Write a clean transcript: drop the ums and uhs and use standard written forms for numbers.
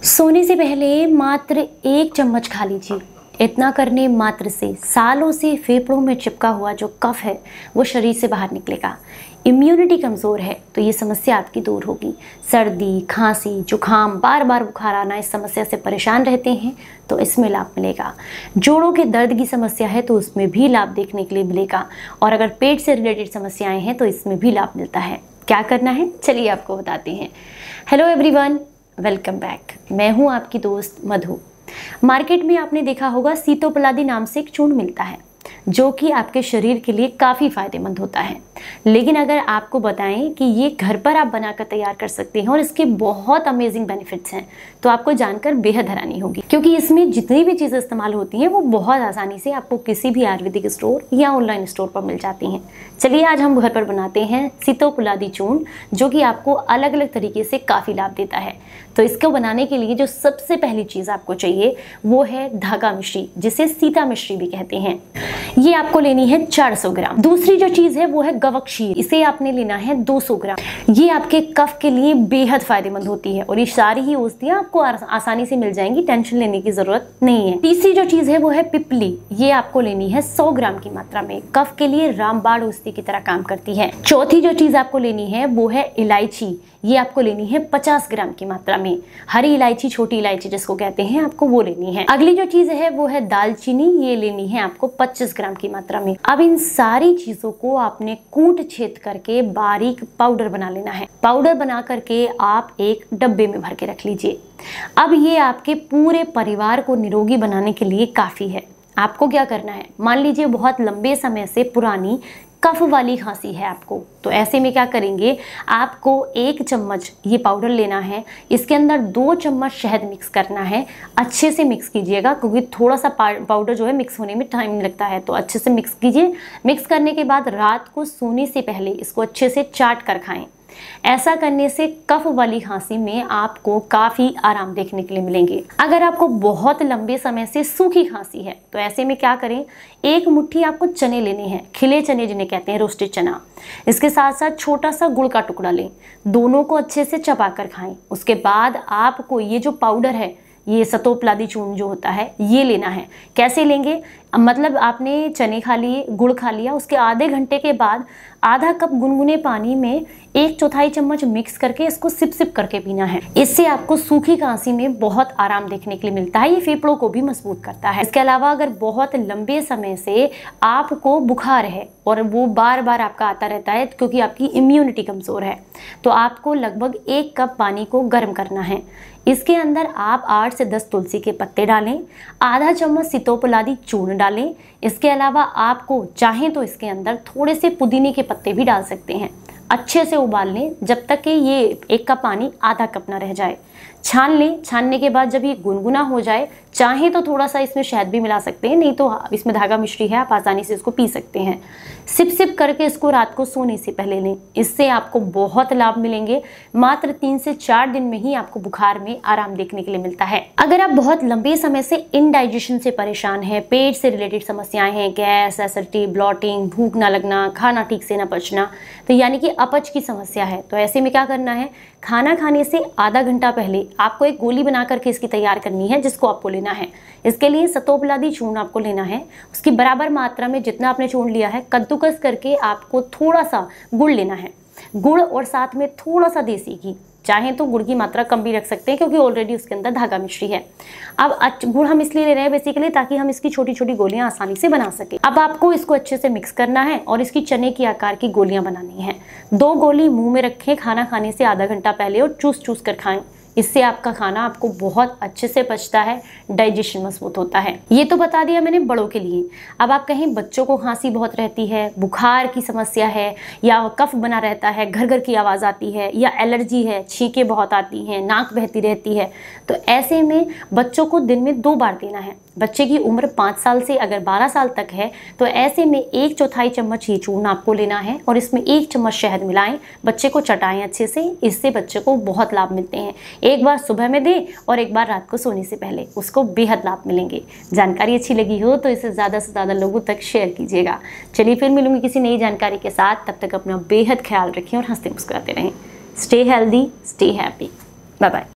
सोने से पहले मात्र 1 चम्मच खा लीजिए। इतना करने मात्र से सालों से फेफड़ों में चिपका हुआ जो कफ है वो शरीर से बाहर निकलेगा। इम्यूनिटी कमज़ोर है तो ये समस्या आपकी दूर होगी। सर्दी, खांसी, जुखाम, बार बार बुखार आना, इस समस्या से परेशान रहते हैं तो इसमें लाभ मिलेगा। जोड़ों के दर्द की समस्या है तो उसमें भी लाभ देखने के लिए मिलेगा। और अगर पेट से रिलेटेड समस्याएं हैं तो इसमें भी लाभ मिलता है। क्या करना है चलिए आपको बताते हैं। Hello everyone, welcome back. मैं हूं आपकी दोस्त मधु। मार्केट में आपने देखा होगा सीतोपलादी नाम से एक चूर्ण मिलता है जो कि आपके शरीर के लिए काफ़ी फायदेमंद होता है। लेकिन अगर आपको बताएं कि ये घर पर आप बनाकर तैयार कर सकते हैं और इसके बहुत अमेजिंग बेनिफिट्स हैं तो आपको जानकर बेहद हैरानी होगी, क्योंकि इसमें जितनी भी चीज़ें इस्तेमाल होती हैं वो बहुत आसानी से आपको किसी भी आयुर्वेदिक स्टोर या ऑनलाइन स्टोर पर मिल जाती हैं। चलिए आज हम घर पर बनाते हैं सीतोपलादी चूर्ण, जो कि आपको अलग अलग तरीके से काफ़ी लाभ देता है। तो इसको बनाने के लिए जो सबसे पहली चीज़ आपको चाहिए वो है धागा मिश्री, जिसे सीता मिश्री भी कहते हैं। ये आपको लेनी है 400 ग्राम। दूसरी जो चीज़ है वो है गवक क्षीर, इसे आपने लेना है 200 ग्राम। ये आपके कफ के लिए बेहद फायदेमंद होती है और ये सारी ही औषधियाँ आपको आसानी से मिल जाएंगी, टेंशन लेने की जरूरत नहीं है। तीसरी जो चीज़ है वो है पिपली, ये आपको लेनी है 100 ग्राम की मात्रा में। कफ के लिए रामबाण औषधि की तरह काम करती है। चौथी जो चीज़ आपको लेनी है वो है इलायची, ये आपको लेनी है 50 ग्राम की मात्रा में। हरी इलायची, छोटी इलायची जिसको कहते हैं, आपको वो लेनी है। अगली जो चीज है वो है दालचीनी, ये लेनी है आपको 25 ग्राम की मात्रा में। अब इन सारी चीजों को आपने कूट छेद करके बारीक पाउडर बना लेना है। पाउडर बना करके आप एक डब्बे में भर के रख लीजिए। अब ये आपके पूरे परिवार को निरोगी बनाने के लिए काफी है। आपको क्या करना है, मान लीजिए बहुत लंबे समय से पुरानी कफ वाली खांसी है आपको, तो ऐसे में क्या करेंगे, आपको 1 चम्मच ये पाउडर लेना है। इसके अंदर 2 चम्मच शहद मिक्स करना है। अच्छे से मिक्स कीजिएगा क्योंकि थोड़ा सा पाउडर जो है मिक्स होने में टाइम लगता है, तो अच्छे से मिक्स कीजिए। मिक्स करने के बाद रात को सोने से पहले इसको अच्छे से चाट कर खाएं। ऐसा करने से कफ वाली खांसी में आपको काफी आराम देखने के लिए मिलेंगे। अगर आपको बहुत लंबे समय से सूखी खांसी है तो ऐसे में क्या करें, 1 मुट्ठी आपको चने लेने हैं, खिले चने जिन्हें कहते हैं, रोस्टेड चना। इसके साथ साथ छोटा सा गुड़ का टुकड़ा लें, दोनों को अच्छे से चबा कर खाएं। उसके बाद आपको ये जो पाउडर है, ये सीतोपलादी चूर्ण जो होता है, ये लेना है। कैसे लेंगे, मतलब आपने चने खा लिए, गुड़ खा लिया, उसके आधे घंटे के बाद आधा कप गुनगुने पानी में 1/4 चम्मच मिक्स करके इसको सिप सिप करके पीना है। इससे आपको सूखी खांसी में बहुत आराम देखने के लिए मिलता है। ये फेफड़ों को भी मजबूत करता है। इसके अलावा अगर बहुत लंबे समय से आपको बुखार है और वो बार बार आपका आता रहता है क्योंकि आपकी इम्यूनिटी कमज़ोर है, तो आपको लगभग 1 कप पानी को गर्म करना है। इसके अंदर आप 8 से 10 तुलसी के पत्ते डालें, आधा चम्मच सीतोपलादी चूर्ण डालें। इसके अलावा आपको चाहें तो इसके अंदर थोड़े से पुदीने के पत्ते भी डाल सकते हैं। अच्छे से उबाल लें जब तक कि ये 1 कप पानी आधा कप ना रह जाए। छान लें। छानने के बाद जब ये गुनगुना हो जाए, चाहे तो थोड़ा सा इसमें शहद भी मिला सकते हैं, नहीं तो इसमें धागा मिश्री है, आप आसानी से इसको पी सकते हैं। सिप सिप करके इसको रात को सोने से पहले लें। इससे आपको बहुत लाभ मिलेंगे। मात्र 3 से 4 दिन में ही आपको बुखार में आराम देखने के लिए मिलता है। अगर आप बहुत लंबे समय से इनडाइजेशन से परेशान हैं, पेट से रिलेटेड समस्याएं हैं, गैस, एसिडिटी, ब्लॉटिंग, भूख ना लगना, खाना ठीक से ना पचना, तो यानी कि अपच की समस्या है, तो ऐसे में क्या करना है, खाना खाने से आधा घंटा पहले आपको एक गोली बना करके इसकी तैयार करनी है, जिसको आपको लेना है। इसके लिए सीतोपलादी चूर्ण आपको लेना है। उसकी बराबर मात्रा में जितना आपने चूर्ण लिया है, कद्दूकस करके आपको थोड़ा सा गुड़ लेना है। गुड़ और साथ में थोड़ा सा देसी घी, चाहें तो गुड़ की मात्रा कम भी रख सकते हैं क्योंकि ऑलरेडी उसके अंदर धागा मिश्री है। अब गुड़ हम इसलिए ले रहे हैं बेसिकली ताकि हम इसकी छोटी छोटी गोलियां आसानी से बना सकें। अब आपको इसको अच्छे से मिक्स करना है और इसकी चने की आकार की गोलियां बनानी है। 2 गोली मुंह में रखें खाना खाने से आधा घंटा पहले और चूस चूस कर खाएं। इससे आपका खाना आपको बहुत अच्छे से पचता है, डाइजेशन मजबूत होता है। ये तो बता दिया मैंने बड़ों के लिए। अब आप कहें बच्चों को खांसी बहुत रहती है, बुखार की समस्या है, या कफ बना रहता है, घर घर की आवाज़ आती है, या एलर्जी है, छींकें बहुत आती हैं, नाक बहती रहती है, तो ऐसे में बच्चों को दिन में 2 बार देना है। बच्चे की उम्र 5 साल से अगर 12 साल तक है तो ऐसे में 1/4 चम्मच ये चूर्ण आपको लेना है और इसमें 1 चम्मच शहद मिलाएं, बच्चे को चटाएं अच्छे से। इससे बच्चे को बहुत लाभ मिलते हैं। एक बार सुबह में दें और एक बार रात को सोने से पहले, उसको बेहद लाभ मिलेंगे। जानकारी अच्छी लगी हो तो इसे ज़्यादा से ज़्यादा लोगों तक शेयर कीजिएगा। चलिए फिर मिलूंगी किसी नई जानकारी के साथ। तब तक अपना बेहद ख्याल रखें और हंसते मुस्कुराते रहें। Stay healthy, stay happy. Bye bye.